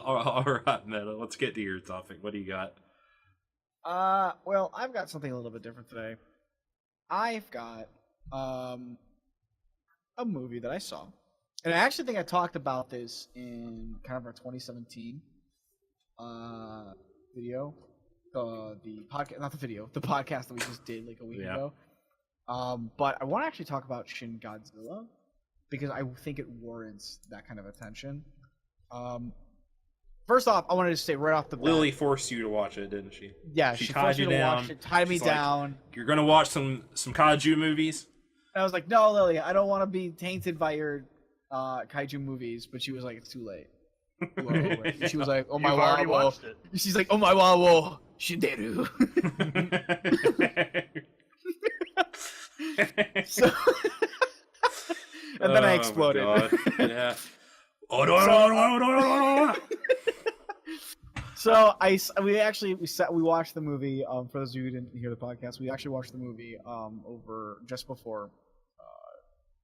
All right, Meta. Let's get to your topic. What do you got? Well, I've got something a little bit different today. I've got a movie that I saw, and I actually think I talked about this in kind of our 2017 video, the podcast, not the video, the podcast that we just did like a week ago. But I want to actually talk about Shin Godzilla because I think it warrants that kind of attention. First off, I wanted to say right off the bat, Lily forced you to watch it, didn't she? Yeah, she tied forced me you to down. watch it, tied me She's like, down. You're gonna watch some kaiju movies. And I was like, no, Lily, I don't want to be tainted by your kaiju movies. But she was like, it's too late. Whoa. She was like, oh my wow. She's like, oh my wow, Shinderu. So, and then I exploded. Yeah. So we watched the movie. For those of you who didn't hear the podcast, we actually watched the movie over just before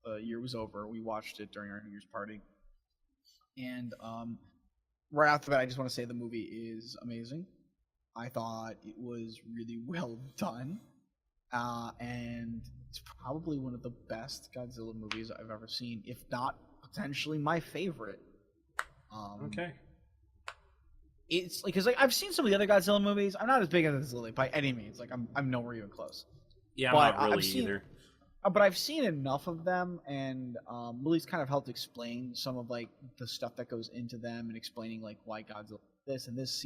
the year was over. We watched it during our New Year's party, and right after that, I just want to say the movie is amazing. I thought it was really well done, and it's probably one of the best Godzilla movies I've ever seen, if not potentially my favorite. Okay. It's like, because I've seen some of the other Godzilla movies. I'm not as big as Lily by any means. Like I'm nowhere even close. Yeah, I'm not really either. But I've seen enough of them, and Lily's kind of helped explain some of like the stuff that goes into them, and explaining like why Godzilla this and this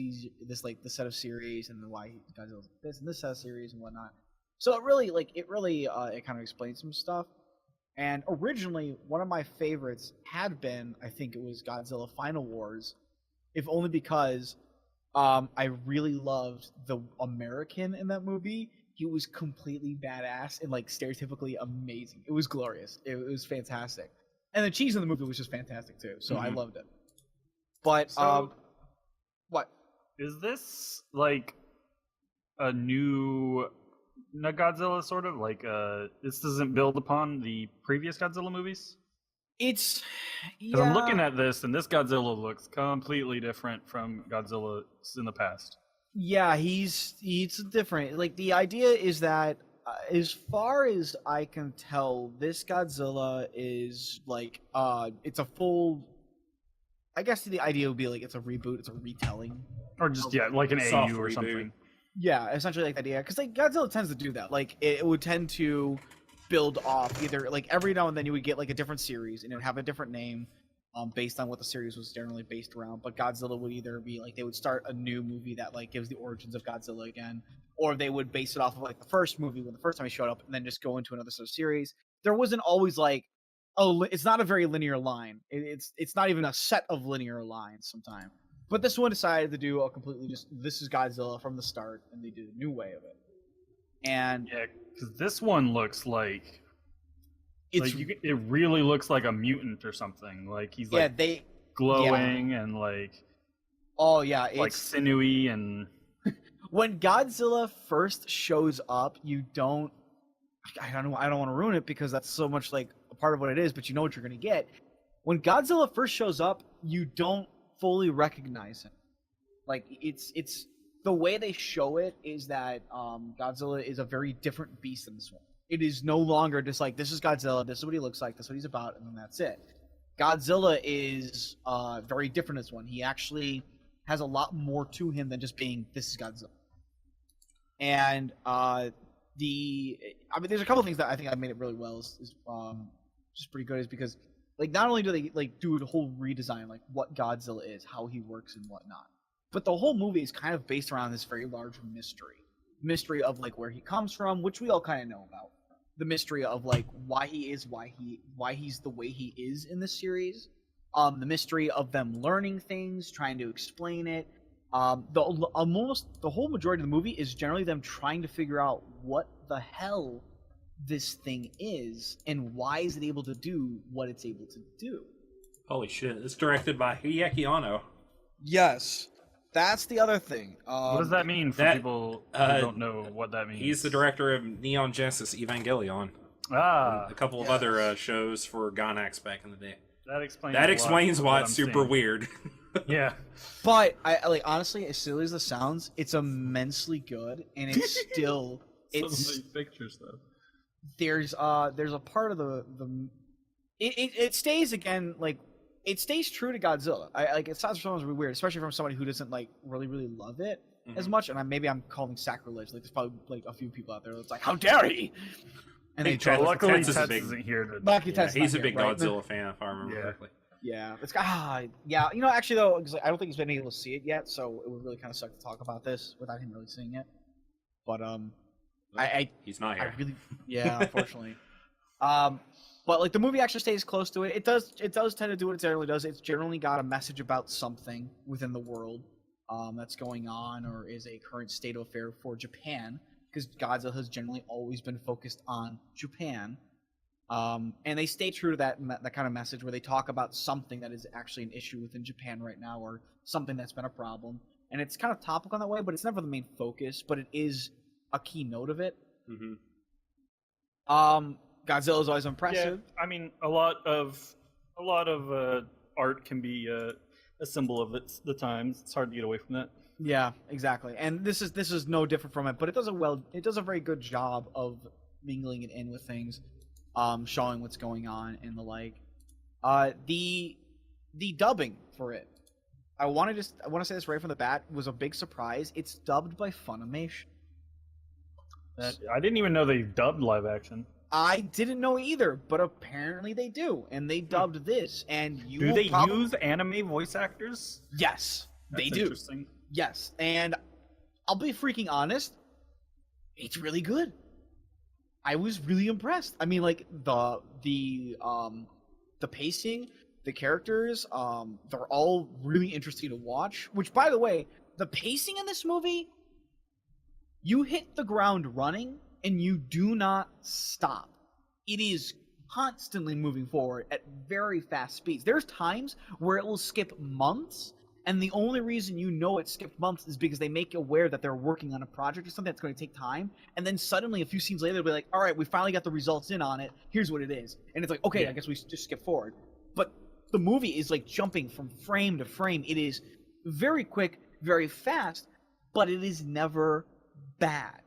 set of series, and then why Godzilla this and this set of series and whatnot. So it kind of explains some stuff. And originally, one of my favorites had been, I think it was Godzilla Final Wars, if only because I really loved the American in that movie. He was completely badass and like stereotypically amazing. It was glorious. It was fantastic. And the cheese in the movie was just fantastic too. So I loved it. But what? Is this like a new Godzilla sort of? Like this doesn't build upon the previous Godzilla movies? It's because I'm looking at this, and this Godzilla looks completely different from Godzilla in the past. Yeah, he's different. Like the idea is that, as far as I can tell, this Godzilla is like it's a full. I guess the idea would be like it's a reboot, it's a retelling, or just like an AU or something. Yeah, essentially like the idea, because like Godzilla tends to do that. Like it would tend to build off either like every now and then you would get like a different series and it would have a different name based on what the series was generally based around. But Godzilla would either be like they would start a new movie that like gives the origins of Godzilla again, or they would base it off of like the first movie when the first time he showed up, and then just go into another sort of series. There wasn't always like, oh, it's not a very linear line. It's not even a set of linear lines sometimes. But this one decided to do a completely just, this is Godzilla from the start, and they did a new way of it. And yeah, because this one looks like it really looks like a mutant or something. Like he's glowing and like like sinewy and. When Godzilla first shows up, you don't. I don't want to ruin it because that's so much like a part of what it is, but you know what you're gonna get. When Godzilla first shows up, you don't fully recognize him. Like it's the way they show it is that Godzilla is a very different beast than this one. It is no longer just like, this is Godzilla, this is what he looks like, this is what he's about, and then that's it. Godzilla is very different in this one. He actually has a lot more to him than just being, this is Godzilla. And there's a couple things that I think I made it really well is just pretty good, is because like not only do they like do a whole redesign like what Godzilla is, how he works and whatnot, but the whole movie is kind of based around this very large mystery of like where he comes from, which we all kind of know about. The mystery of like why he's the way he is in the series. The mystery of them learning things, trying to explain it. The whole majority of the movie is generally them trying to figure out what the hell this thing is and why is it able to do what it's able to do. Holy shit! It's directed by Hideaki Anno. Yes. That's the other thing. What does that mean for people who don't know what that means? He's the director of Neon Genesis Evangelion. And a couple of other shows for Gainax back in the day. That explains why it's super weird. Yeah. But I like honestly, as silly as it sounds, it's immensely good, and it's still it's pictures though. There's a part of it stays again like it stays true to Godzilla. Like it sounds for someone really weird, especially from somebody who doesn't like really love it as much. And maybe I'm calling sacrilege. Like there's probably like a few people out there that's like, how dare he? And they try. Luckily, Tets isn't here to. He's a big Godzilla fan, if I remember correctly. Yeah, it's yeah. You know, actually though, I don't think he's been able to see it yet, so it would really kind of suck to talk about this without him really seeing it. But he's not here. Unfortunately. But like the movie actually stays close to it. It does tend to do what it generally does. It's generally got a message about something within the world that's going on or is a current state of affair for Japan, because Godzilla has generally always been focused on Japan. And they stay true to that kind of message where they talk about something that is actually an issue within Japan right now, or something that's been a problem. And it's kind of topical in that way, but it's never the main focus, but it is a key note of it. Godzilla is always impressive. Yeah, I mean, a lot of art can be a symbol of the times. It's hard to get away from that. Yeah, exactly. And this is no different from it, but it does a very good job of mingling it in with things. Showing what's going on and the like. The dubbing for it, I want to say this right from the bat, was a big surprise. It's dubbed by Funimation. I didn't even know they dubbed live action. I didn't know either, but apparently they do, and they dubbed this. And do they use anime voice actors? Yes, they do. Interesting. Yes, and I'll be freaking honest, it's really good. I was really impressed. I mean, like the pacing, the characters, they're all really interesting to watch. Which, by the way, the pacing in this movie, you hit the ground running and you do not stop. It is constantly moving forward at very fast speeds. There's times where it will skip months. And the only reason you know it skipped months is because they make you aware that they're working on a project or something that's going to take time. And then suddenly, a few scenes later, they'll be like, all right, we finally got the results in on it. Here's what it is. And it's like, okay, I guess we just skip forward. But the movie is like jumping from frame to frame. It is very quick, very fast, but it is never bad.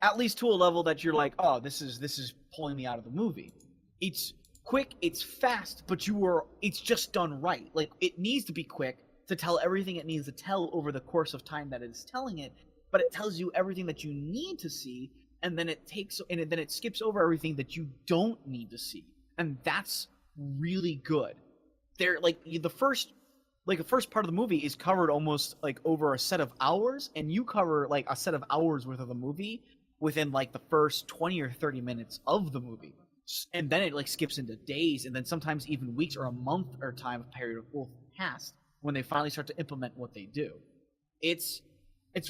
At least to a level that you're like, oh, this is pulling me out of the movie. It's quick, it's fast, but it's just done right. Like, it needs to be quick to tell everything it needs to tell over the course of time that it is telling it, but it tells you everything that you need to see, and then it skips over everything that you don't need to see, and that's really good. The first part of the movie is covered almost like over a set of hours, and you cover like a set of hours worth of the movie within like the first 20 or 30 minutes of the movie, and then it like skips into days, and then sometimes even weeks or a month or time period will pass when they finally start to implement what they do. It's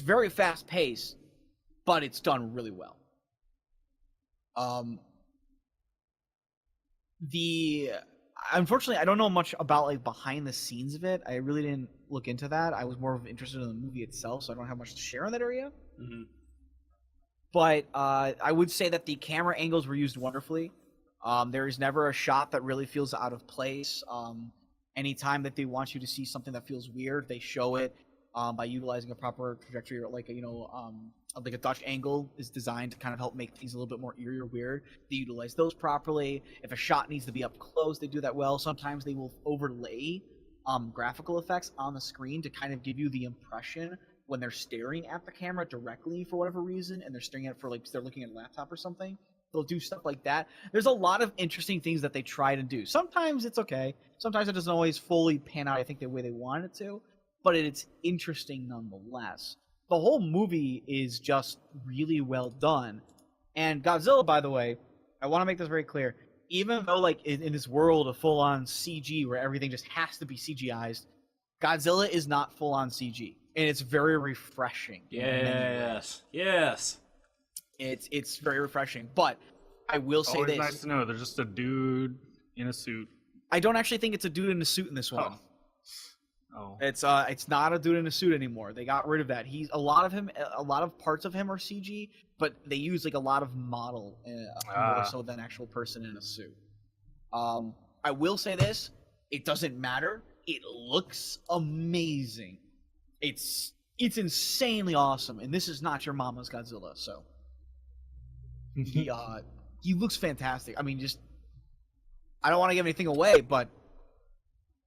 very fast paced, but it's done really well. Unfortunately, I don't know much about like behind the scenes of it. I really didn't look into that. I was more interested in the movie itself, so I don't have much to share in that area. But I would say that the camera angles were used wonderfully. There is never a shot that really feels out of place. Anytime that they want you to see something that feels weird, they show it by utilizing a proper trajectory, or like a Dutch angle is designed to kind of help make things a little bit more eerie or weird. They utilize those properly. If a shot needs to be up close, they do that well. Sometimes they will overlay graphical effects on the screen to kind of give you the impression when they're staring at the camera directly for whatever reason, and they're staring at it for like they're looking at a laptop or something. They'll do stuff like that. There's a lot of interesting things that they try to do. Sometimes it's okay. Sometimes it doesn't always fully pan out, I think, the way they want it to. But it's interesting nonetheless. The whole movie is just really well done. And Godzilla, by the way, I want to make this very clear. Even though, like, in this world of full-on CG where everything just has to be CGI'd, Godzilla is not full-on CG. And it's very refreshing. Yes. Yes. It's very refreshing, but I will say this. It's nice to know there's just a dude in a suit. I don't actually think it's a dude in a suit in this one. Oh. It's not a dude in a suit anymore. They got rid of that. A lot of parts of him are CG, but they use like a lot of model more so than actual person in a suit. I will say this, it doesn't matter. it looks amazing. It's insanely awesome, and this is not your mama's Godzilla, so he looks fantastic. I mean, just I don't want to give anything away, but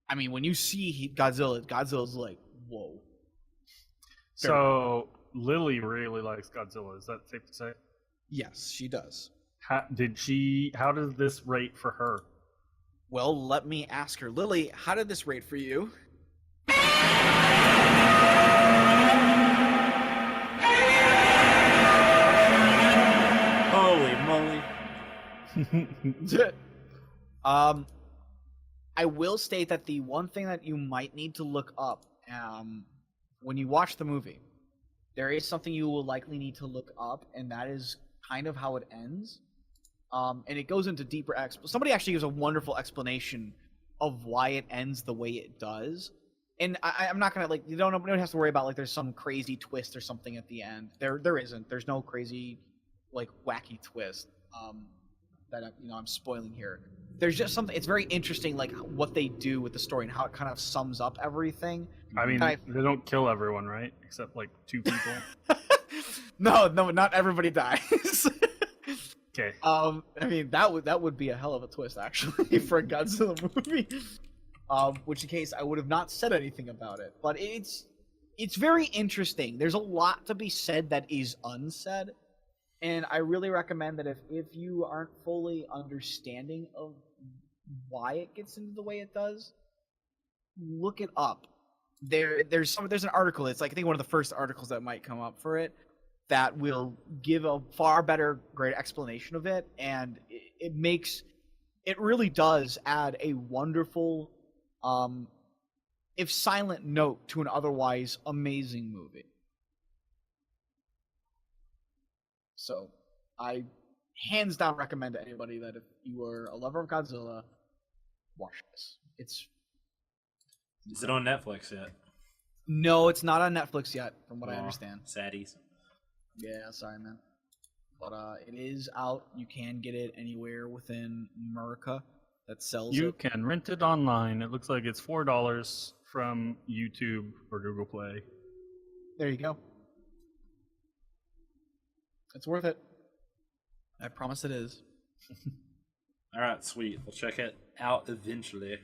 I mean, when you see Godzilla's like, whoa. So Lily really likes Godzilla. Is that safe to say? Yes, she does. How does this rate for her? Well, let me ask her. Lily, how did this rate for you? Holy moly. I will state that the one thing that you might need to look up when you watch the movie, there is something you will likely need to look up, and that is kind of how it ends. And it goes into deeper somebody actually gives a wonderful explanation of why it ends the way it does. And I'm not gonna nobody has to worry about there's some crazy twist or something at the end. There isn't. There's no crazy wacky twist that I'm spoiling here. There's just something. It's very interesting, what they do with the story and how it kind of sums up everything. I mean, they don't kill everyone, right? Except 2 people. No, not everybody dies. Okay. I mean, that would be a hell of a twist, actually, for a Godzilla movie. Which in case I would have not said anything about it, but it's very interesting. There's a lot to be said that is unsaid, and I really recommend that if you aren't fully understanding of why it gets into the way it does, look it up. There's an article. It's I think one of the first articles that might come up for it that will give a far better, great explanation of it, and it really does add a wonderful, if silent note to an otherwise amazing movie. So, I hands down recommend to anybody that if you are a lover of Godzilla, watch this. Is it on Netflix yet? No, it's not on Netflix yet, from what I understand. Saddies. Yeah, sorry, man. But it is out. You can get it anywhere within America that sells it. You can rent it online. It looks like it's $4 from YouTube or Google Play. There you go. It's worth it. I promise it is. All right, sweet. We'll check it out eventually.